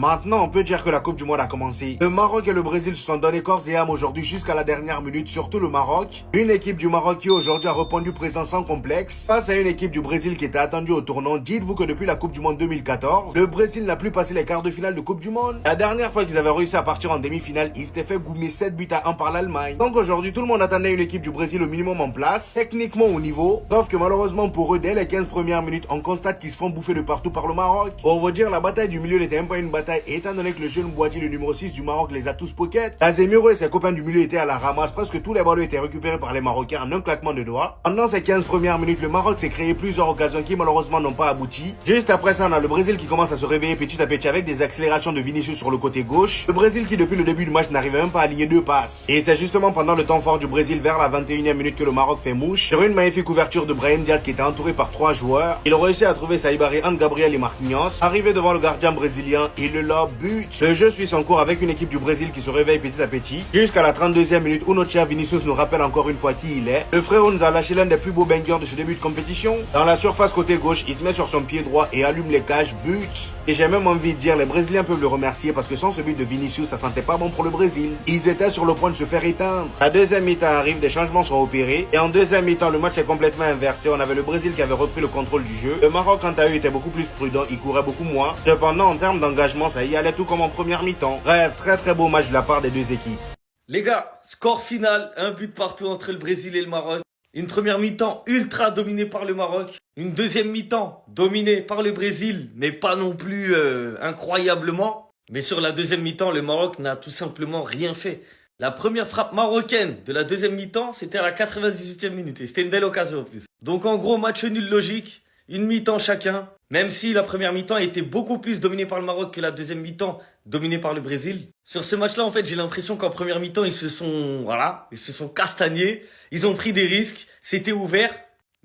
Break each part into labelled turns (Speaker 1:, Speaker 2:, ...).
Speaker 1: Maintenant, on peut dire que la Coupe du Monde a commencé. Le Maroc et le Brésil se sont donné corps et âme aujourd'hui jusqu'à la dernière minute, surtout le Maroc. Une équipe du Maroc qui aujourd'hui a répondu présent sans complexe face à une équipe du Brésil qui était attendue au tournant. Dites-vous que depuis la Coupe du Monde 2014, le Brésil n'a plus passé les quarts de finale de Coupe du Monde. La dernière fois qu'ils avaient réussi à partir en demi-finale, ils s'étaient fait goumer 7 buts à 1 par l'Allemagne. Donc aujourd'hui, tout le monde attendait une équipe du Brésil au minimum en place, techniquement au niveau. Sauf que malheureusement pour eux, dès les 15 premières minutes, on constate qu'ils se font bouffer de partout par le Maroc. Pour vous dire, la bataille du milieu n'était même pas une bataille, étant donné que le jeune Boadi, le numéro 6 du Maroc, les a tous pocket. Casemiro et ses copains du milieu étaient à la ramasse, presque tous les ballons étaient récupérés par les Marocains en un claquement de doigts. Pendant ces 15 premières minutes, le Maroc s'est créé plusieurs occasions qui malheureusement n'ont pas abouti. Juste après ça, on a le Brésil qui commence à se réveiller petit à petit avec des accélérations de Vinicius sur le côté gauche. Le Brésil qui depuis le début du match n'arrivait même pas à aligner 2 passes. Et c'est justement pendant le temps fort du Brésil vers la 21e minute que le Maroc fait mouche. Sur une magnifique ouverture de Brahim Diaz qui était entouré par 3 joueurs. Il a réussi à trouver Saïbari, Ant Gabriel et Marquinhos. Arrivé devant le gardien brésilien, il le lobe but. Le jeu suit son cours avec une équipe du Brésil qui se réveille petit à petit. Jusqu'à la 32e minute où notre cher Vinicius nous rappelle encore une fois qui il est. Le frérot nous a lâché l'un des plus beaux bangers de ce début de compétition. Dans la surface côté gauche, il se met sur son pied droit et allume les cages, but. Et j'ai même envie de dire, les Brésiliens peuvent le remercier parce que sans ce but de Vinicius, ça sentait pas bon pour le Brésil. Ils étaient sur le point de se faire éteindre. La deuxième mi-temps arrive, des changements sont opérés. Et en deuxième mi-temps, le match est complètement inversé. On avait le Brésil qui avait repris le contrôle du jeu. Le Maroc, quant à eux, était beaucoup plus prudent. Il courait beaucoup moins. Cependant, en termes d'engagement, ça y allait tout comme en première mi-temps. Bref, très beau match de la part des deux équipes.
Speaker 2: Les gars, score final, un but partout entre le Brésil et le Maroc. Une première mi-temps ultra dominée par le Maroc. Une deuxième mi-temps dominée par le Brésil, mais pas non plus incroyablement. Mais sur la deuxième mi-temps, le Maroc n'a tout simplement rien fait. La première frappe marocaine de la deuxième mi-temps, c'était à la 98e minute. Et c'était une belle occasion en plus. Donc en gros, match nul logique. Une mi-temps chacun. Même si la première mi-temps était beaucoup plus dominée par le Maroc que la deuxième mi-temps dominée par le Brésil. Sur ce match-là, en fait, j'ai l'impression qu'en première mi-temps, ils se sont castagnés. Ils ont pris des risques. C'était ouvert.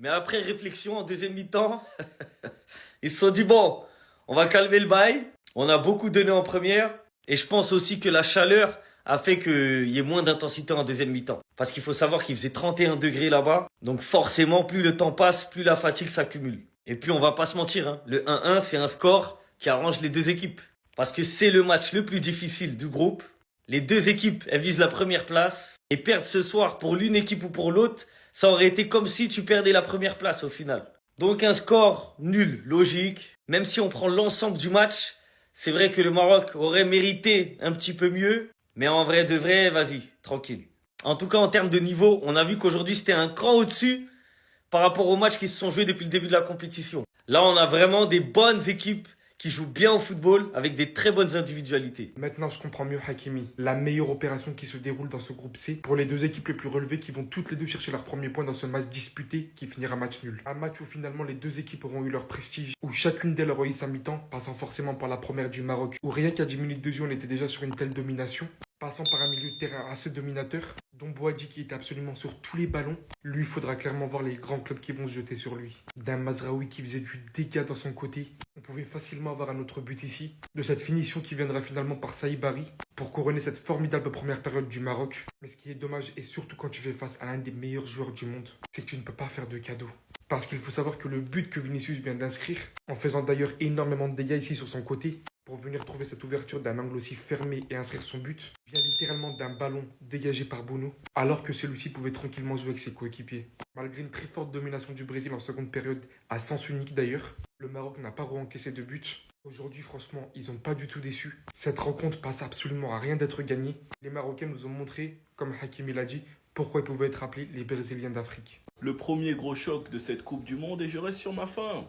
Speaker 2: Mais après réflexion, en deuxième mi-temps, ils se sont dit, bon, on va calmer le bail. On a beaucoup donné en première. Et je pense aussi que la chaleur a fait qu'il y ait moins d'intensité en deuxième mi-temps. Parce qu'il faut savoir qu'il faisait 31 degrés là-bas. Donc forcément, plus le temps passe, plus la fatigue s'accumule. Et puis on va pas se mentir, hein, le 1-1 c'est un score qui arrange les deux équipes. Parce que c'est le match le plus difficile du groupe. Les deux équipes, elles visent la première place. Et perdre ce soir pour l'une équipe ou pour l'autre, ça aurait été comme si tu perdais la première place au final. Donc un score nul, logique. Même si on prend l'ensemble du match, c'est vrai que le Maroc aurait mérité un petit peu mieux. Mais en vrai de vrai, vas-y, tranquille. En tout cas, en termes de niveau, on a vu qu'aujourd'hui c'était un cran au-dessus par rapport aux matchs qui se sont joués depuis le début de la compétition. Là, on a vraiment des bonnes équipes qui jouent bien au football avec des très bonnes individualités.
Speaker 3: Maintenant, je comprends mieux Hakimi. La meilleure opération qui se déroule dans ce groupe C pour les deux équipes les plus relevées qui vont toutes les deux chercher leur premier point dans ce match disputé qui finira match nul. Un match où finalement les deux équipes auront eu leur prestige, où chacune d'elles aura eu sa mi-temps, passant forcément par la première du Maroc, où rien qu'à 10 minutes de jeu, on était déjà sur une telle domination. Passant par un milieu de terrain assez dominateur, dont Boadi qui était absolument sur tous les ballons. Lui, il faudra clairement voir les grands clubs qui vont se jeter sur lui. D'un Mazraoui qui faisait du dégât dans son côté. On pouvait facilement avoir un autre but ici. De cette finition qui viendra finalement par Saïbari pour couronner cette formidable première période du Maroc. Mais ce qui est dommage, et surtout quand tu fais face à l'un des meilleurs joueurs du monde, c'est que tu ne peux pas faire de cadeau. Parce qu'il faut savoir que le but que Vinicius vient d'inscrire, en faisant d'ailleurs énormément de dégâts ici sur son côté, pour venir trouver cette ouverture d'un angle aussi fermé et inscrire son but, vient littéralement d'un ballon dégagé par Bono, alors que celui-ci pouvait tranquillement jouer avec ses coéquipiers. Malgré une très forte domination du Brésil en seconde période, à sens unique d'ailleurs, le Maroc n'a pas re-encaissé de but. Aujourd'hui, franchement, ils n'ont pas du tout déçu. Cette rencontre passe absolument à rien d'être gagnée. Les Marocains nous ont montré, comme Hakimi l'a dit, pourquoi ils pouvaient être appelés les Brésiliens d'Afrique.
Speaker 4: Le premier gros choc de cette Coupe du Monde et je reste sur ma faim.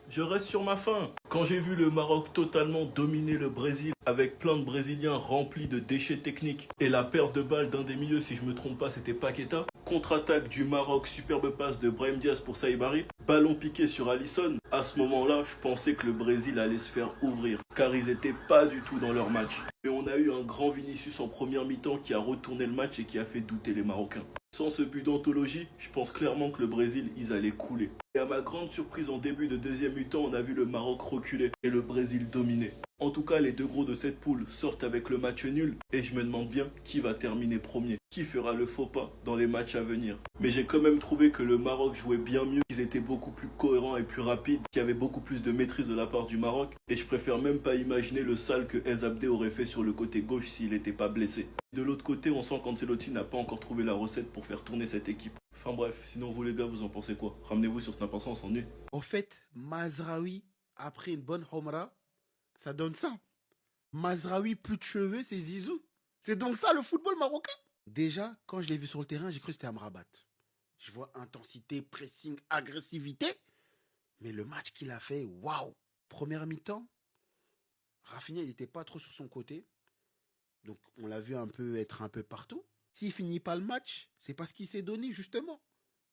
Speaker 4: Je reste sur ma faim. Quand j'ai vu le Maroc totalement dominer le Brésil avec plein de Brésiliens remplis de déchets techniques et la perte de balle d'un des milieux, si je me trompe pas, c'était Paqueta. Contre-attaque du Maroc, superbe passe de Brahim Diaz pour Saïbari. Ballon piqué sur Alisson. À ce moment-là, je pensais que le Brésil allait se faire ouvrir car ils étaient pas du tout dans leur match. Mais on a eu un grand Vinicius en première mi-temps qui a retourné le match et qui a fait douter les Marocains. Sans ce but d'anthologie, je pense clairement que le Brésil, ils allaient couler. Et à ma grande surprise, en début de deuxième mi-temps, on a vu le Maroc reculer et le Brésil dominer. En tout cas, les deux gros de cette poule sortent avec le match nul et je me demande bien qui va terminer premier. qui fera le faux pas dans les matchs à venir. Mais j'ai quand même trouvé que le Maroc jouait bien mieux, qu'ils étaient beaucoup plus cohérents et plus rapides, qu'il y avait beaucoup plus de maîtrise de la part du Maroc. Et je préfère même pas imaginer le sale que Ez Abdé aurait fait sur le côté gauche s'il n'était pas blessé. De l'autre côté, on sent qu'Ancelotti n'a pas encore trouvé la recette pour faire tourner cette équipe. Enfin bref, sinon vous les gars, vous en pensez quoi? Ramenez-vous sur Snap, on s'ennuie.
Speaker 5: Au fait, Mazraoui, après une bonne Homra, ça donne ça. Mazraoui, plus de cheveux, c'est Zizou. C'est donc ça le football marocain. Déjà, quand je l'ai vu sur le terrain, j'ai cru que c'était Amrabat. Je vois intensité, pressing, agressivité. Mais le match qu'il a fait, waouh! Première mi-temps, Rafinha, il n'était pas trop sur son côté. Donc, on l'a vu être un peu partout. S'il finit pas le match, c'est parce qu'il s'est donné, justement.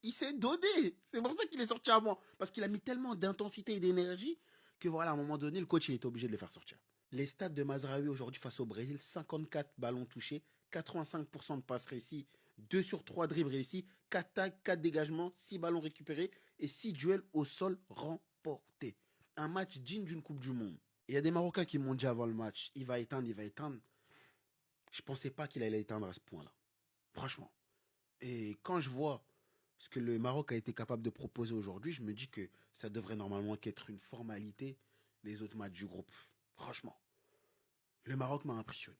Speaker 5: Il s'est donné. C'est pour ça qu'il est sorti avant. Parce qu'il a mis tellement d'intensité et d'énergie que voilà, à un moment donné, le coach, il était obligé de le faire sortir. Les stats de Mazraoui aujourd'hui face au Brésil, 54 ballons touchés, 85% de passes réussies, 2 sur 3 dribbles réussis, 4 tags, 4 dégagements, 6 ballons récupérés et 6 duels au sol remportés. Un match digne d'une Coupe du Monde. Il y a des Marocains qui m'ont dit avant le match, il va éteindre. Je ne pensais pas qu'il allait éteindre à ce point-là. Franchement. Et quand je vois ce que le Maroc a été capable de proposer aujourd'hui, je me dis que ça devrait normalement qu'être une formalité les autres matchs du groupe. Franchement, le Maroc m'a impressionné.